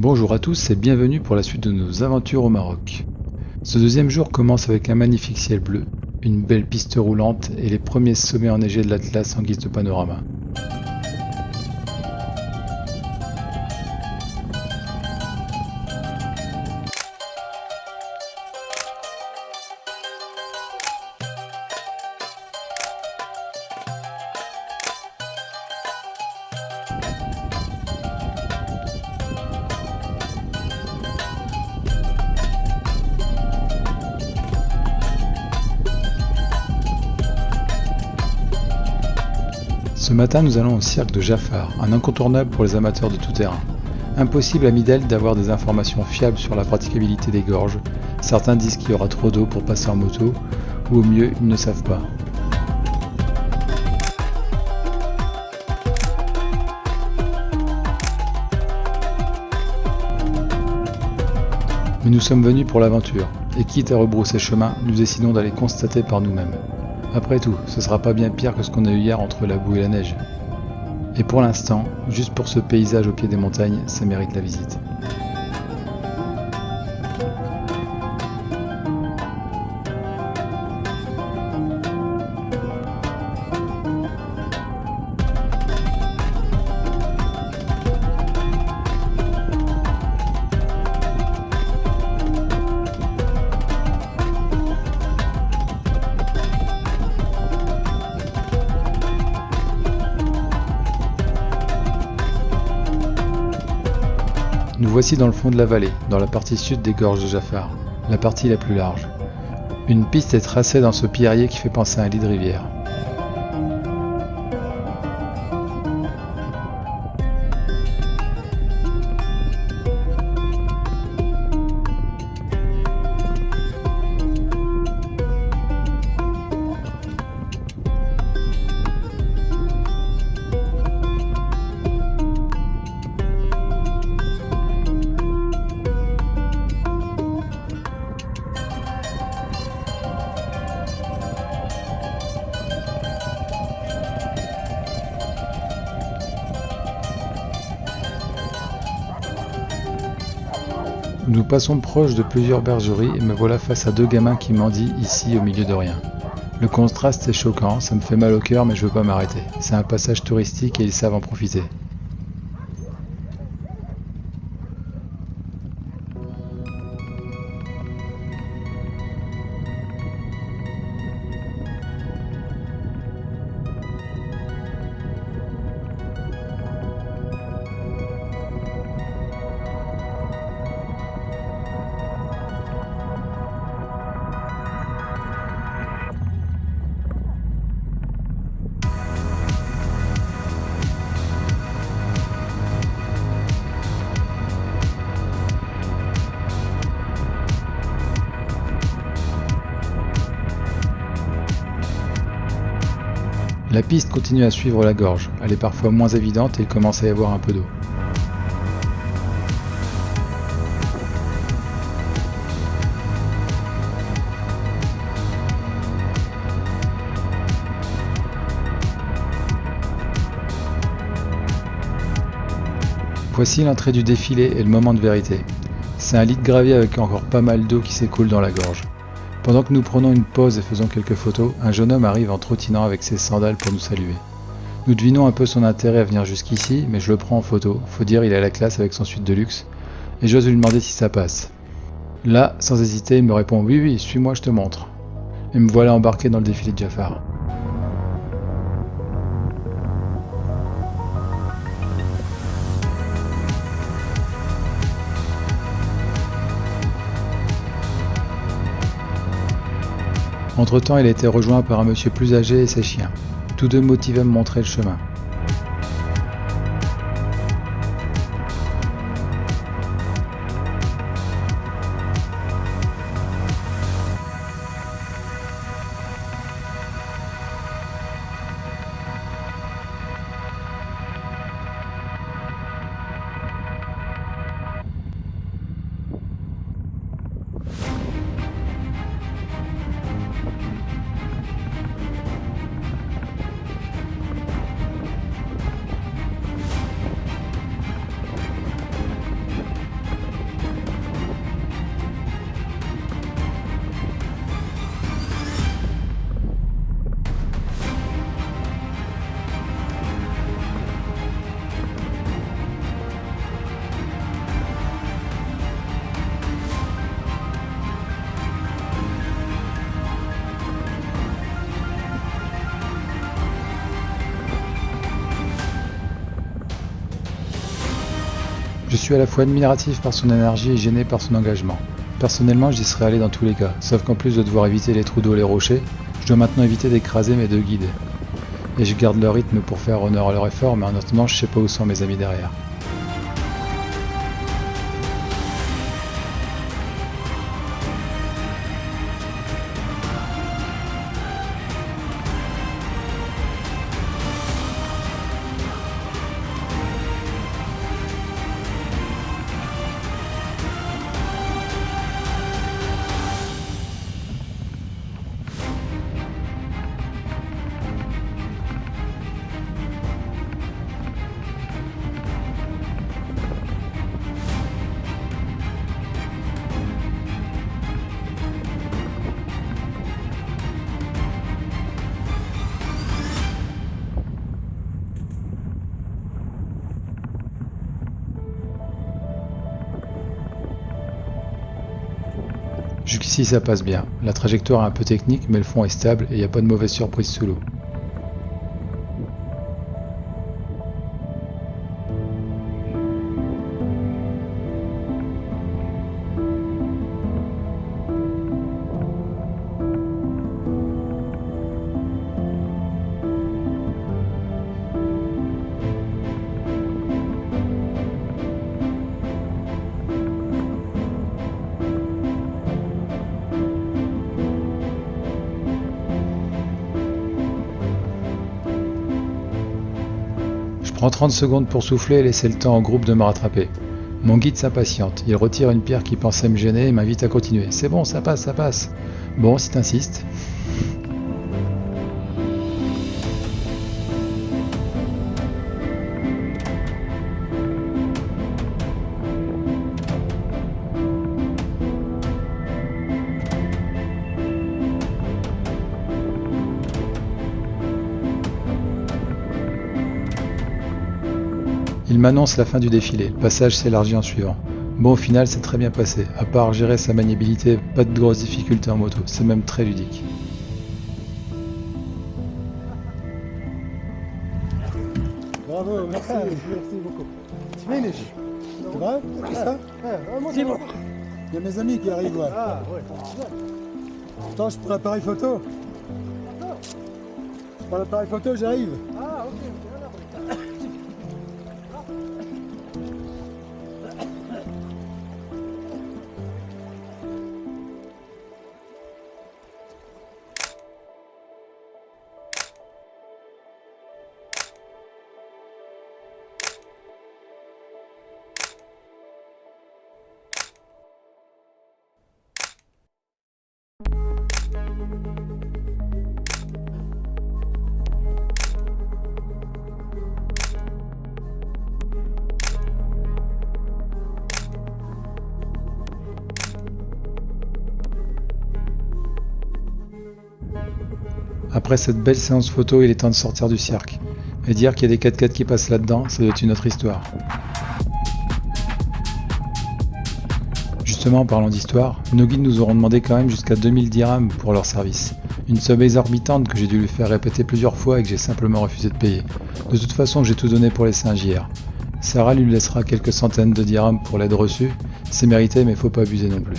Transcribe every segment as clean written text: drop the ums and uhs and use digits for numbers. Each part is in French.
Bonjour à tous et bienvenue pour la suite de nos aventures au Maroc. Ce deuxième jour commence avec un magnifique ciel bleu, une belle piste roulante et les premiers sommets enneigés de l'Atlas en guise de panorama. Ce matin, nous allons au cirque de Jafar, un incontournable pour les amateurs de tout terrain. Impossible à Midel d'avoir des informations fiables sur la praticabilité des gorges. Certains disent qu'il y aura trop d'eau pour passer en moto, ou au mieux, ils ne savent pas. Mais nous sommes venus pour l'aventure, et quitte à rebrousser chemin, nous décidons d'aller constater par nous-mêmes. Après tout, ce sera pas bien pire que ce qu'on a eu hier entre la boue et la neige. Et pour l'instant, juste pour ce paysage au pied des montagnes, ça mérite la visite. Nous voici dans le fond de la vallée, dans la partie sud des gorges de Jafar, la partie la plus large. Une piste est tracée dans ce pierrier qui fait penser à un lit de rivière. Nous passons proche de plusieurs bergeries et me voilà face à deux gamins qui mendient ici au milieu de rien. Le contraste est choquant, ça me fait mal au cœur mais je veux pas m'arrêter. C'est un passage touristique et ils savent en profiter. La piste continue à suivre la gorge, elle est parfois moins évidente et il commence à y avoir un peu d'eau. Voici l'entrée du défilé et le moment de vérité. C'est un lit de gravier avec encore pas mal d'eau qui s'écoule dans la gorge. Pendant que nous prenons une pause et faisons quelques photos, un jeune homme arrive en trottinant avec ses sandales pour nous saluer. Nous devinons un peu son intérêt à venir jusqu'ici, mais je le prends en photo, faut dire il a la classe avec son suite de luxe, et j'ose lui demander si ça passe. Là, sans hésiter, il me répond « Oui, oui, suis-moi, je te montre ». Et me voilà embarqué dans le défilé de Jafar. Entre-temps, il a été rejoint par un monsieur plus âgé et ses chiens. Tous deux motivés à me montrer le chemin. Je suis à la fois admiratif par son énergie et gêné par son engagement. Personnellement, j'y serais allé dans tous les cas, sauf qu'en plus de devoir éviter les trous d'eau et les rochers, je dois maintenant éviter d'écraser mes 2 guides. Et je garde leur rythme pour faire honneur à leur effort, mais en attendant, je sais pas où sont mes amis derrière. Jusqu'ici ça passe bien, la trajectoire est un peu technique mais le fond est stable et il n'y a pas de mauvaise surprise sous l'eau. Je prends 30 secondes pour souffler et laisser le temps au groupe de me rattraper. Mon guide s'impatiente, il retire une pierre qui pensait me gêner et m'invite à continuer. C'est bon, ça passe, ça passe. Bon, si t'insistes. Il m'annonce la fin du défilé, le passage s'élargit en suivant. Bon, au final, c'est très bien passé. À part gérer sa maniabilité, pas de grosses difficultés en moto, c'est même très ludique. Bravo, merci, merci beaucoup. Finish. C'est vrai? C'est ça? C'est bon. Il y a mes amis qui arrivent, ouais. Ah, ouais. Attends, je prends l'appareil photo. Je prends l'appareil photo, j'arrive. Ah, ok. Après cette belle séance photo, il est temps de sortir du cirque. Et dire qu'il y a des 4x4 qui passent là-dedans, ça doit être une autre histoire. Justement, en parlant d'histoire, nos guides nous auront demandé quand même jusqu'à 2000 dirhams pour leur service. Une somme exorbitante que j'ai dû lui faire répéter plusieurs fois et que j'ai simplement refusé de payer. De toute façon, j'ai tout donné pour laisser un JR. Sarah lui laissera quelques centaines de dirhams pour l'aide reçue. C'est mérité, mais faut pas abuser non plus.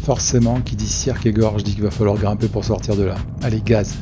Forcément, qui dit cirque et gorge dit qu'il va falloir grimper pour sortir de là. Allez, gaz!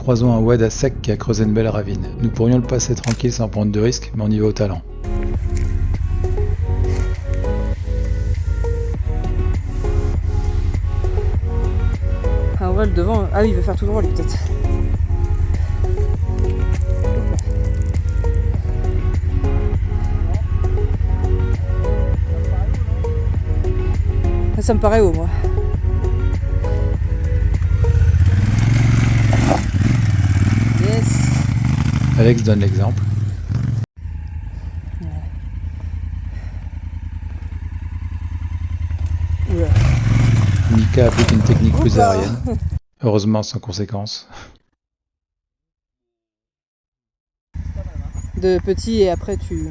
croisons un WAD à sec qui a creusé une belle ravine. Nous pourrions le passer tranquille sans prendre de risque, mais on y va au talent. Ah ouais, le devant. Ah oui, il veut faire tout droit lui peut-être. Ça me paraît haut, moi. Yes. Alex donne l'exemple. Oula. Mika applique une technique plus Oula. aérienne. Heureusement sans conséquence. De petit et après tu...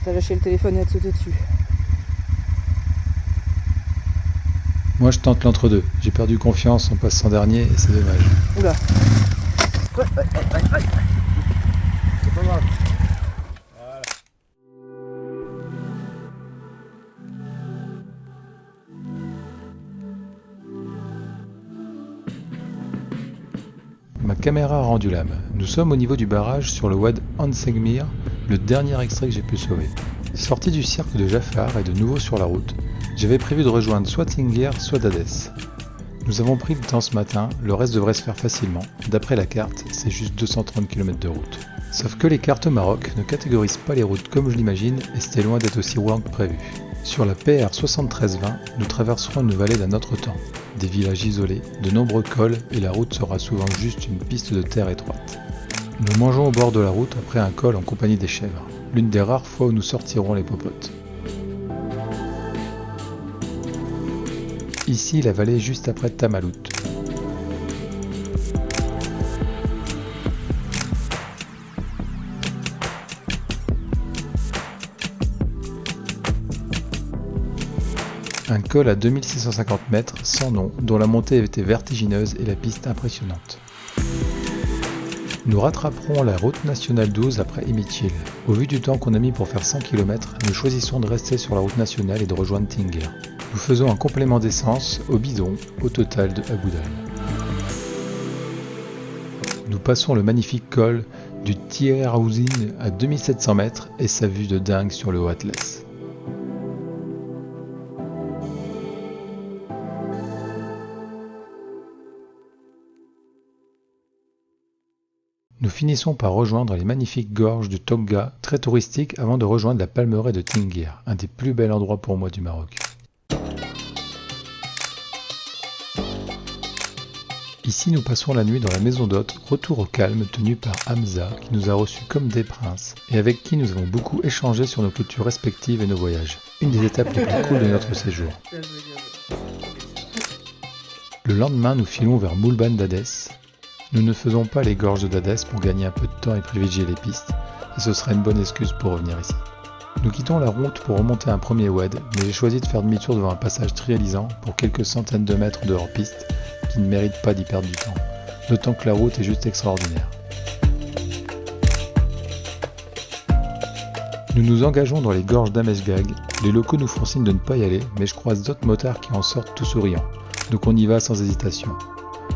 T'as lâché le téléphone et à te sauter dessus. Moi je tente l'entre-deux. J'ai perdu confiance en passant dernier et c'est dommage. Oula. C'est pas grave. Ma caméra a rendu l'âme. Nous sommes au niveau du barrage sur le WAD Ansegmir, le dernier extrait que j'ai pu sauver. Sorti du cirque de Jafar et de nouveau sur la route, j'avais prévu de rejoindre soit Tinguir, soit Dades. Nous avons pris le temps ce matin, le reste devrait se faire facilement. D'après la carte, c'est juste 230 km de route. Sauf que les cartes au Maroc ne catégorisent pas les routes comme je l'imagine et c'était loin d'être aussi roulant que prévu. Sur la PR 7320, nous traverserons une vallée d'un autre temps. Des villages isolés, de nombreux cols et la route sera souvent juste une piste de terre étroite. Nous mangeons au bord de la route après un col en compagnie des chèvres, l'une des rares fois où nous sortirons les popotes. Ici, la vallée juste après Tamalout. Un col à 2650 mètres, sans nom, dont la montée était vertigineuse et la piste impressionnante. Nous rattraperons la route nationale 12 après Imithil. Au vu du temps qu'on a mis pour faire 100 km, nous choisissons de rester sur la route nationale et de rejoindre Tinguir. Nous faisons un complément d'essence au bidon, au total de Agoudal. Nous passons le magnifique col du Tierhausine à 2700 mètres et sa vue de dingue sur le Haut Atlas. Nous finissons par rejoindre les magnifiques gorges du Togga, très touristiques, avant de rejoindre la palmeraie de Tinguir, un des plus bels endroits pour moi du Maroc. Ici, nous passons la nuit dans la maison d'hôte, retour au calme, tenue par Hamza, qui nous a reçus comme des princes, et avec qui nous avons beaucoup échangé sur nos cultures respectives et nos voyages. Une des étapes les plus cool de notre séjour. Le lendemain, nous filons vers Moulban d'Adès. Nous ne faisons pas les gorges d'Adès pour gagner un peu de temps et privilégier les pistes, et ce sera une bonne excuse pour revenir ici. Nous quittons la route pour remonter un premier WAD, mais j'ai choisi de faire demi-tour devant un passage trialisant pour quelques centaines de mètres de hors-piste qui ne méritent pas d'y perdre du temps, d'autant que la route est juste extraordinaire. Nous nous engageons dans les gorges d'Ameshgag. Les locaux nous font signe de ne pas y aller, mais je croise d'autres motards qui en sortent tout souriants, donc on y va sans hésitation.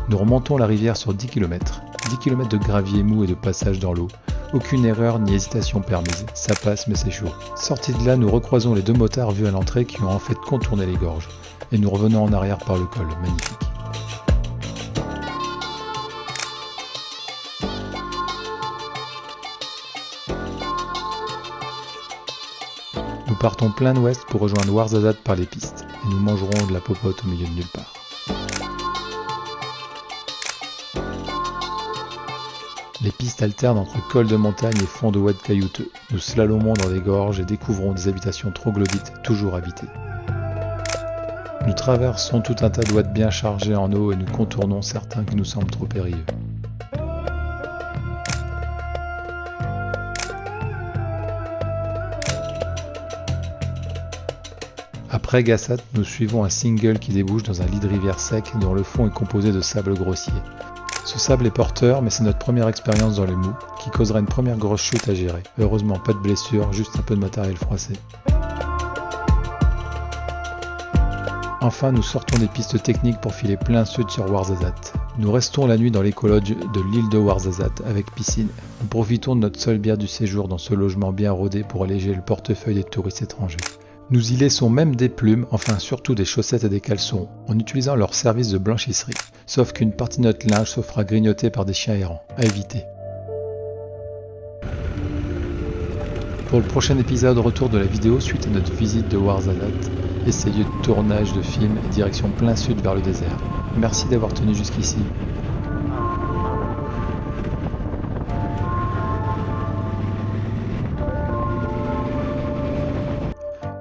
Nous remontons la rivière sur 10 km. 10 km de gravier mou et de passage dans l'eau. Aucune erreur ni hésitation permise. Ça passe mais c'est chaud. Sortis de là, nous recroisons les deux motards vus à l'entrée qui ont en fait contourné les gorges. Et nous revenons en arrière par le col. Magnifique. Nous partons plein ouest pour rejoindre Ouarzazate par les pistes. Et nous mangerons de la popote au milieu de nulle part. Les pistes alternent entre cols de montagne et fonds de WAD caillouteux. Nous slalomons dans des gorges et découvrons des habitations troglodytes toujours habitées. Nous traversons tout un tas de WAD bien chargés en eau et nous contournons certains qui nous semblent trop périlleux. Après Gassat, nous suivons un single qui débouche dans un lit de rivière sec dont le fond est composé de sable grossier. Ce sable est porteur, mais c'est notre première expérience dans les mous, qui causera une première grosse chute à gérer. Heureusement, pas de blessure, juste un peu de matériel froissé. Enfin, nous sortons des pistes techniques pour filer plein sud sur Ouarzazate. Nous restons la nuit dans l'écologe de l'île de Ouarzazate avec piscine. Nous profitons de notre seule bière du séjour dans ce logement bien rodé pour alléger le portefeuille des touristes étrangers. Nous y laissons même des plumes, enfin surtout des chaussettes et des caleçons, en utilisant leur service de blanchisserie. Sauf qu'une partie de notre linge se fera grignoter par des chiens errants, à éviter. Pour le prochain épisode, retour de la vidéo suite à notre visite de Ouarzazate et ses lieux de tournage de films et direction plein sud vers le désert. Merci d'avoir tenu jusqu'ici.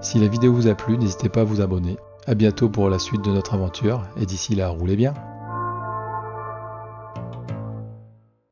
Si la vidéo vous a plu, n'hésitez pas à vous abonner. A bientôt pour la suite de notre aventure et d'ici là, roulez bien.